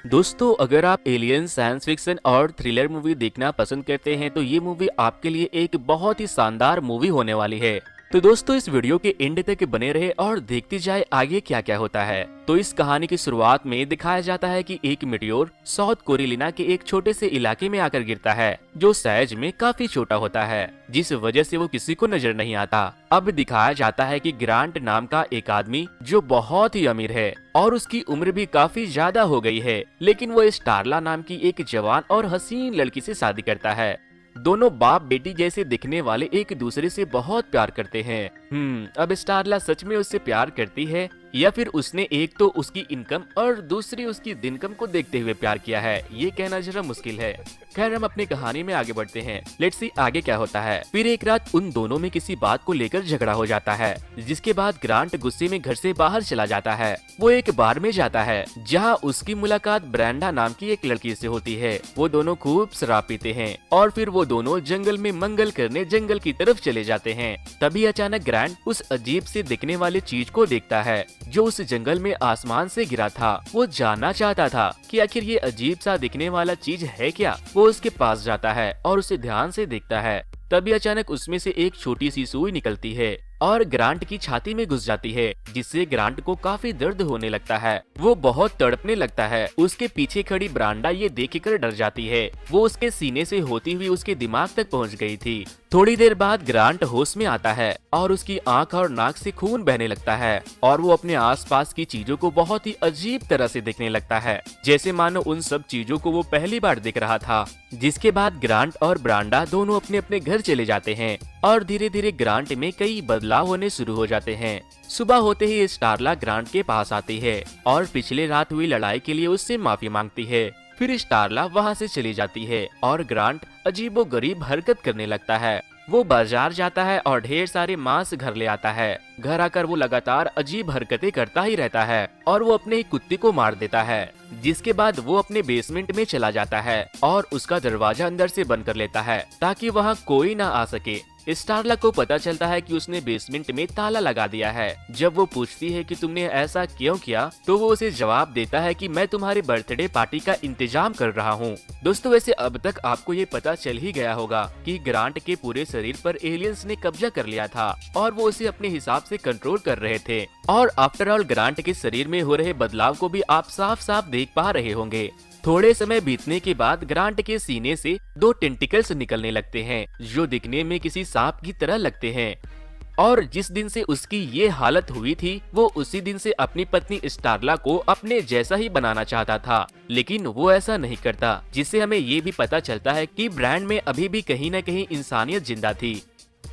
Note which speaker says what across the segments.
Speaker 1: दोस्तों, अगर आप एलियन, साइंस फिक्शन और थ्रिलर मूवी देखना पसंद करते हैं तो ये मूवी आपके लिए एक बहुत ही शानदार मूवी होने वाली है। तो दोस्तों, इस वीडियो के एंड तक बने रहे और देखते जाए आगे क्या क्या होता है। तो इस कहानी की शुरुआत में दिखाया जाता है कि एक मीटियोर साउथ कोरिलिना के एक छोटे से इलाके में आकर गिरता है, जो साइज में काफी छोटा होता है, जिस वजह से वो किसी को नजर नहीं आता। अब दिखाया जाता है कि ग्रांट नाम का एक आदमी जो बहुत ही अमीर है और उसकी उम्र भी काफी ज्यादा हो गई है, लेकिन वो स्टारला नाम की एक जवान और हसीन लड़की से शादी करता है। दोनों बाप बेटी जैसे दिखने वाले एक दूसरे से बहुत प्यार करते हैं। अब स्टारला सच में उससे प्यार करती है या फिर उसने एक तो उसकी इनकम और दूसरी उसकी दिनकम को देखते हुए प्यार किया है, ये कहना जरा मुश्किल है। खैर, हम अपनी कहानी में आगे बढ़ते हैं। लेट्स सी आगे क्या होता है। फिर एक रात उन दोनों में किसी बात को लेकर झगड़ा हो जाता है, जिसके बाद ग्रांट गुस्से में घर से बाहर चला जाता है। वो एक बार में जाता है जहाँ उसकी मुलाकात ब्रेंडा नाम की एक लड़की से होती है। वो दोनों खूब शराब पीते हैं और फिर वो दोनों जंगल में मंगल करने जंगल की तरफ चले जाते हैं। तभी अचानक ग्रांट उस अजीब से दिखने वाली चीज को देखता है जो उस जंगल में आसमान से गिरा था। वो जानना चाहता था कि आखिर ये अजीब सा दिखने वाला चीज है क्या। वो उसके पास जाता है और उसे ध्यान से देखता है। तभी अचानक उसमें से एक छोटी सी सुई निकलती है और ग्रांट की छाती में घुस जाती है, जिससे ग्रांट को काफी दर्द होने लगता है। वो बहुत तड़पने लगता है। उसके पीछे खड़ी ब्रांडा ये देखकर डर जाती है। वो उसके सीने से होती हुई उसके दिमाग तक पहुंच गई थी। थोड़ी देर बाद ग्रांट होश में आता है और उसकी आंख और नाक से खून बहने लगता है और वो अपने आसपास की चीजों को बहुत ही अजीब तरह से देखने लगता है, जैसे मानो उन सब चीजों को वो पहली बार देख रहा था। जिसके बाद ग्रांट और ब्रांडा दोनों अपने अपने घर चले जाते हैं और धीरे धीरे ग्रांट में कई बदलाव होने शुरू हो जाते हैं। सुबह होते ही स्टारला ग्रांट के पास आती है और पिछले रात हुई लड़ाई के लिए उससे माफी मांगती है। फिर स्टारला वहां से चली जाती है और ग्रांट अजीबोगरीब हरकत करने लगता है। वो बाजार जाता है और ढेर सारे मांस घर ले आता है। घर आकर वो लगातार अजीब हरकतें करता ही रहता है और वो अपने ही कुत्ते को मार देता है। जिसके बाद वो अपने बेसमेंट में चला जाता है और उसका दरवाजा अंदर से बंद कर लेता है ताकि वहाँ कोई ना आ सके। स्टारला को पता चलता है कि उसने बेसमेंट में ताला लगा दिया है। जब वो पूछती है कि तुमने ऐसा क्यों किया, तो वो उसे जवाब देता है कि मैं तुम्हारे बर्थडे पार्टी का इंतजाम कर रहा हूँ। दोस्तों, वैसे अब तक आपको ये पता चल ही गया होगा कि ग्रांट के पूरे शरीर पर एलियंस ने कब्जा कर लिया था और वो उसे अपने हिसाब से कंट्रोल कर रहे थे। और आफ्टर ऑल ग्रांट के शरीर में हो रहे बदलाव को भी आप साफ साफ देख पा रहे होंगे। थोड़े समय बीतने के बाद ग्रांट के सीने से दो टेंटिकल्स निकलने लगते हैं, जो दिखने में किसी सांप की तरह लगते हैं। और जिस दिन से उसकी ये हालत हुई थी, वो उसी दिन से अपनी पत्नी स्टारला को अपने जैसा ही बनाना चाहता था, लेकिन वो ऐसा नहीं करता। जिससे हमें ये भी पता चलता है कि ब्रांड में अभी भी कहीं न कहीं इंसानियत जिंदा थी।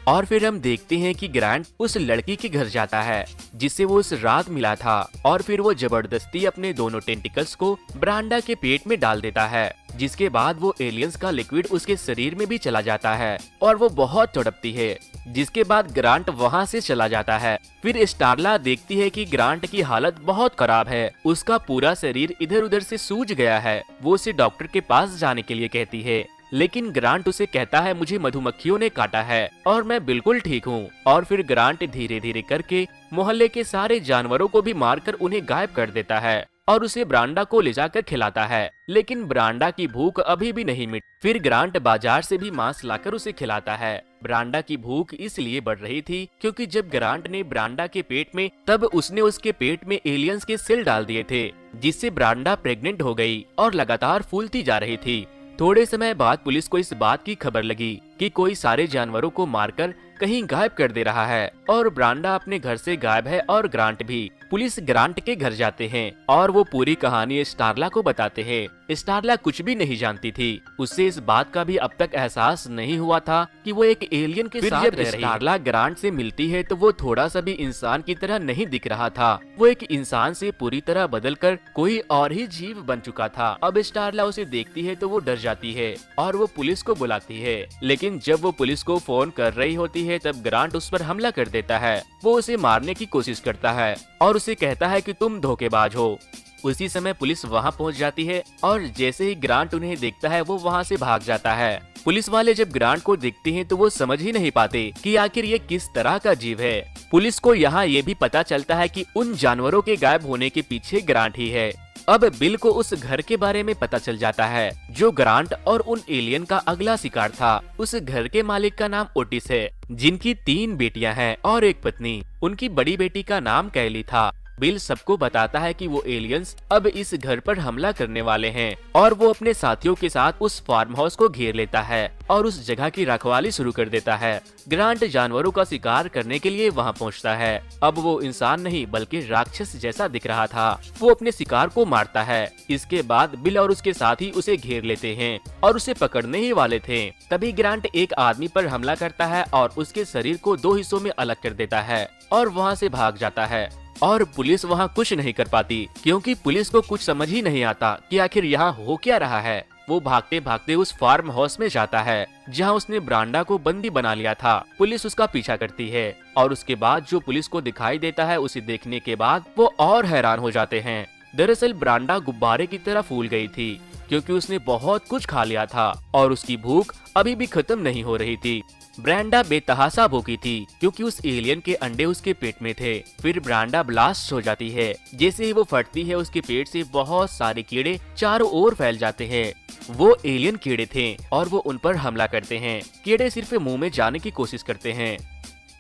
Speaker 1: और फिर हम देखते हैं कि ग्रांट उस लड़की के घर जाता है जिससे वो उस रात मिला था और फिर वो जबरदस्ती अपने दोनों टेंटिकल्स को ब्रांडा के पेट में डाल देता है। जिसके बाद वो एलियंस का लिक्विड उसके शरीर में भी चला जाता है और वो बहुत तड़पती है। जिसके बाद ग्रांट वहाँ से चला जाता है। फिर स्टारला देखती है कि ग्रांट की हालत बहुत खराब है। उसका पूरा शरीर इधर उधर से सूज गया है। वो उसे डॉक्टर के पास जाने के लिए कहती है, लेकिन ग्रांट उसे कहता है मुझे मधुमक्खियों ने काटा है और मैं बिल्कुल ठीक हूँ। और फिर ग्रांट धीरे धीरे करके मोहल्ले के सारे जानवरों को भी मारकर उन्हें गायब कर देता है और उसे ब्रांडा को ले जाकर खिलाता है, लेकिन ब्रांडा की भूख अभी भी नहीं मिटी। फिर ग्रांट बाजार से भी मांस लाकर उसे खिलाता है। ब्रांडा की भूख इसलिए बढ़ रही थी क्योंकि जब ग्रांट ने ब्रांडा के पेट में, तब उसने उसके पेट में एलियंस के सेल डाल दिए थे, जिससे ब्रांडा प्रेग्नेंट हो गई और लगातार फूलती जा रही थी। थोड़े समय बाद पुलिस को इस बात की खबर लगी कि कोई सारे जानवरों को मारकर कहीं गायब कर दे रहा है और ब्रांडा अपने घर से गायब है और ग्रांट भी। पुलिस ग्रांट के घर जाते हैं और वो पूरी कहानी स्टारला को बताते हैं। स्टारला कुछ भी नहीं जानती थी। उससे इस बात का भी अब तक एहसास नहीं हुआ था कि वो एक एलियन के साथ रह रही है। स्टारला ग्रांट से मिलती है तो वो थोड़ा सा भी इंसान की तरह नहीं दिख रहा था। वो एक इंसान से पूरी तरह बदलकर कोई और ही जीव बन चुका था। अब स्टारला उसे देखती है तो वो डर जाती है और वो पुलिस को बुलाती है, लेकिन जब वो पुलिस को फोन कर रही होती है तब ग्रांट उस पर हमला कर देता है। वो उसे मारने की कोशिश करता है और उसे कहता है कि तुम धोखेबाज हो। उसी समय पुलिस वहां पहुंच जाती है और जैसे ही ग्रांट उन्हें देखता है वो वहां से भाग जाता है। पुलिस वाले जब ग्रांट को देखते हैं तो वो समझ ही नहीं पाते कि आखिर ये किस तरह का जीव है। पुलिस को यहाँ ये भी पता चलता है कि उन जानवरों के गायब होने के पीछे ग्रांट ही है। अब बिल को उस घर के बारे में पता चल जाता है जो ग्रांट और उन एलियन का अगला शिकार था। उस घर के मालिक का नाम ओटिस है, जिनकी 3 बेटियां हैं और एक पत्नी। उनकी बड़ी बेटी का नाम कैली था। बिल सबको बताता है कि वो एलियंस अब इस घर पर हमला करने वाले हैं और वो अपने साथियों के साथ उस फार्म हाउस को घेर लेता है और उस जगह की रखवाली शुरू कर देता है। ग्रांट जानवरों का शिकार करने के लिए वहाँ पहुँचता है। अब वो इंसान नहीं बल्कि राक्षस जैसा दिख रहा था। वो अपने शिकार को मारता है। इसके बाद बिल और उसके साथी उसे घेर लेते हैं और उसे पकड़ने ही वाले थे। तभी ग्रांट एक आदमी पर हमला करता है और उसके शरीर को 2 हिस्सों में अलग कर देता है और वहाँ से भाग जाता है। और पुलिस वहाँ कुछ नहीं कर पाती क्योंकि पुलिस को कुछ समझ ही नहीं आता कि आखिर यहाँ हो क्या रहा है। वो भागते भागते उस फार्म हाउस में जाता है जहाँ उसने ब्रांडा को बंदी बना लिया था। पुलिस उसका पीछा करती है और उसके बाद जो पुलिस को दिखाई देता है उसे देखने के बाद वो और हैरान हो जाते हैं। दरअसल ब्रांडा गुब्बारे की तरह फूल गई थी क्योंकि उसने बहुत कुछ खा लिया था और उसकी भूख अभी भी खत्म नहीं हो रही थी। ब्रांडा बेतहासा भूखी थी क्योंकि उस एलियन के अंडे उसके पेट में थे। फिर ब्रांडा ब्लास्ट हो जाती है। जैसे ही वो फटती है उसके पेट से बहुत सारे कीड़े चारों ओर फैल जाते हैं। वो एलियन कीड़े थे और वो उन पर हमला करते हैं। कीड़े सिर्फ मुंह में जाने की कोशिश करते हैं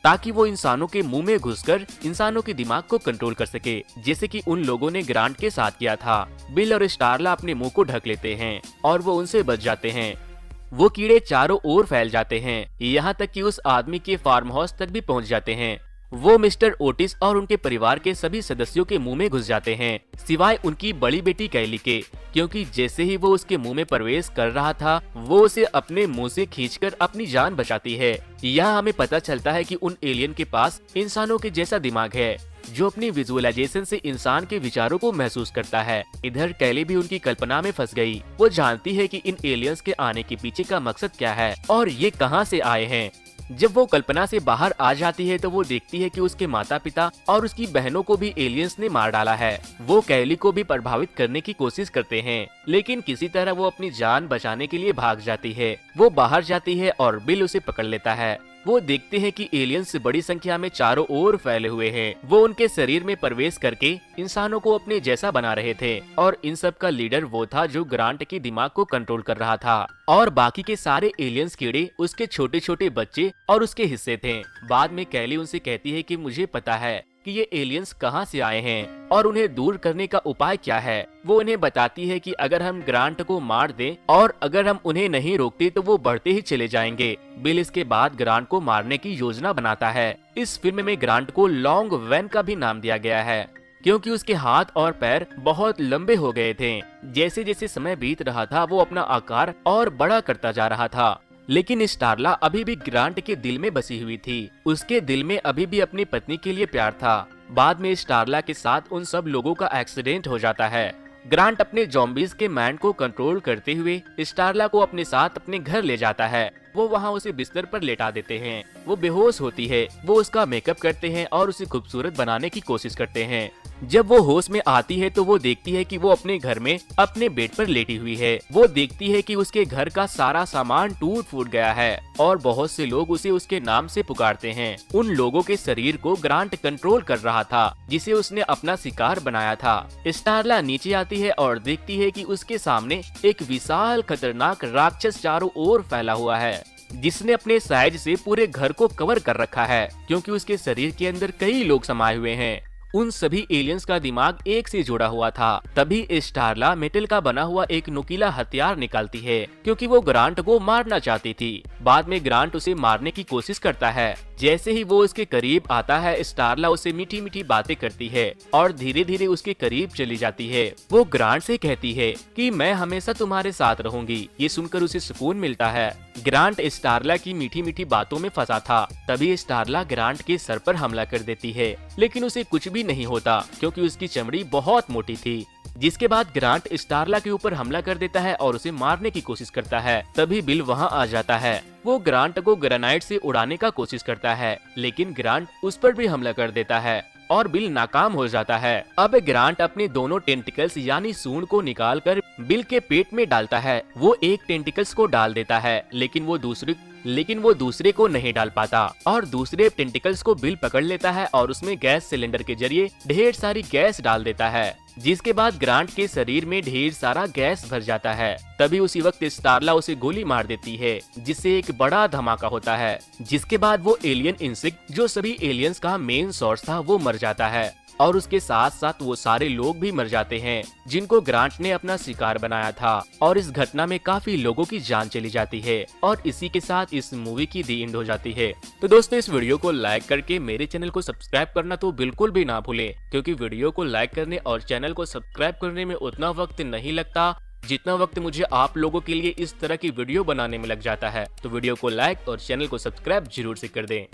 Speaker 1: ताकि वो इंसानों के मुंह में घुसकर इंसानों के दिमाग को कंट्रोल कर सके, जैसे कि उन लोगों ने ग्रांट के साथ किया था। बिल और स्टारला अपने मुंह को ढक लेते हैं और वो उनसे बच जाते हैं। वो कीड़े चारों ओर फैल जाते हैं, यहाँ तक कि उस आदमी के फार्म हाउस तक भी पहुँच जाते हैं। वो मिस्टर ओटिस और उनके परिवार के सभी सदस्यों के मुंह में घुस जाते हैं, सिवाय उनकी बड़ी बेटी कैली के, क्योंकि जैसे ही वो उसके मुंह में प्रवेश कर रहा था वो उसे अपने मुंह से खींचकर अपनी जान बचाती है। यहाँ हमें पता चलता है कि उन एलियन के पास इंसानों के जैसा दिमाग है जो अपनी विजुअलाइजेशन से इंसान के विचारों को महसूस करता है। इधर कैली भी उनकी कल्पना में फंस गई। वो जानती है कि इन एलियंस के आने के पीछे का मकसद क्या है और ये कहां से आए हैं। जब वो कल्पना से बाहर आ जाती है तो वो देखती है कि उसके माता पिता और उसकी बहनों को भी एलियंस ने मार डाला है। वो कैली को भी प्रभावित करने की कोशिश करते हैं, लेकिन किसी तरह वो अपनी जान बचाने के लिए भाग जाती है। वो बाहर जाती है और बिल उसे पकड़ लेता है। वो देखते हैं कि एलियंस बड़ी संख्या में चारों ओर फैले हुए हैं। वो उनके शरीर में प्रवेश करके इंसानों को अपने जैसा बना रहे थे और इन सब का लीडर वो था जो ग्रांट के दिमाग को कंट्रोल कर रहा था और बाकी के सारे एलियंस कीड़े उसके छोटे छोटे बच्चे और उसके हिस्से थे। बाद में कैली उनसे कहती है कि मुझे पता है कि ये एलियंस कहां से आए हैं और उन्हें दूर करने का उपाय क्या है। वो उन्हें बताती है कि अगर हम ग्रांट को मार दें और अगर हम उन्हें नहीं रोकते तो वो बढ़ते ही चले जाएंगे। बिल इसके बाद ग्रांट को मारने की योजना बनाता है। इस फिल्म में ग्रांट को लॉन्ग वैन का भी नाम दिया गया है क्योंकि उसके हाथ और पैर बहुत लंबे हो गए थे। जैसे जैसे समय बीत रहा था वो अपना आकार और बड़ा करता जा रहा था, लेकिन स्टारला अभी भी ग्रांट के दिल में बसी हुई थी। उसके दिल में अभी भी अपनी पत्नी के लिए प्यार था। बाद में स्टारला के साथ उन सब लोगों का एक्सीडेंट हो जाता है। ग्रांट अपने ज़ॉम्बीज़ के माइंड को कंट्रोल करते हुए स्टारला को अपने साथ अपने घर ले जाता है। वो वहाँ उसे बिस्तर पर लेटा देते हैं। वो बेहोश होती है। वो उसका मेकअप करते हैं और उसे खूबसूरत बनाने की कोशिश करते हैं। जब वो होश में आती है तो वो देखती है कि वो अपने घर में अपने बेड पर लेटी हुई है। वो देखती है कि उसके घर का सारा सामान टूट फूट गया है और बहुत से लोग उसे उसके नाम से पुकारते हैं। उन लोगों के शरीर को ग्रांट कंट्रोल कर रहा था जिसे उसने अपना शिकार बनाया था। स्टारला नीचे आती है और देखती है कि उसके सामने एक विशाल खतरनाक राक्षस चारों ओर फैला हुआ है जिसने अपने साइज से पूरे घर को कवर कर रखा है क्योंकि उसके शरीर के अंदर कई लोग समाये हुए हैं। उन सभी एलियंस का दिमाग एक से जुड़ा हुआ था। तभी स्टारला मेटल का बना हुआ एक नुकीला हथियार निकालती है क्योंकि वो ग्रांट को मारना चाहती थी। बाद में ग्रांट उसे मारने की कोशिश करता है। जैसे ही वो उसके करीब आता है स्टारला उसे मीठी मीठी बातें करती है और धीरे धीरे उसके करीब चली जाती है। वो ग्रांट से कहती है कि मैं हमेशा तुम्हारे साथ रहूंगी। ये सुनकर उसे सुकून मिलता है। ग्रांट स्टारला की मीठी मीठी बातों में फंसा था। तभी स्टारला ग्रांट के सर पर हमला कर देती है, लेकिन उसे कुछ भी नहीं होता क्योंकि उसकी चमड़ी बहुत मोटी थी। जिसके बाद ग्रांट स्टारला के ऊपर हमला कर देता है और उसे मारने की कोशिश करता है। तभी बिल वहां आ जाता है। वो ग्रांट को ग्रेनाइड से उड़ाने का कोशिश करता है, लेकिन ग्रांट उस पर भी हमला कर देता है और बिल नाकाम हो जाता है। अब ग्रांट अपने दोनों टेंटिकल्स यानी सूंड को निकालकर बिल के पेट में डालता है। वो एक टेंटिकल्स को डाल देता है, लेकिन वो दूसरी लेकिन वो दूसरे को नहीं डाल पाता और दूसरे टेंटिकल्स को बिल पकड़ लेता है और उसमें गैस सिलेंडर के जरिए ढेर सारी गैस डाल देता है, जिसके बाद ग्रांट के शरीर में ढेर सारा गैस भर जाता है। तभी उसी वक्त स्टारला उसे गोली मार देती है, जिससे एक बड़ा धमाका होता है, जिसके बाद वो एलियन इंसेक्ट जो सभी एलियंस का मेन सोर्स था वो मर जाता है और उसके साथ साथ वो सारे लोग भी मर जाते हैं जिनको ग्रांट ने अपना शिकार बनाया था। और इस घटना में काफी लोगों की जान चली जाती है और इसी के साथ इस मूवी की दी एंड हो जाती है। तो दोस्तों, इस वीडियो को लाइक करके मेरे चैनल को सब्सक्राइब करना तो बिल्कुल भी ना भूलें, क्योंकि वीडियो को लाइक करने और चैनल को सब्सक्राइब करने में उतना वक्त नहीं लगता जितना वक्त मुझे आप लोगों के लिए इस तरह की वीडियो बनाने में लग जाता है। तो वीडियो को लाइक और चैनल को सब्सक्राइब जरूर से कर दें।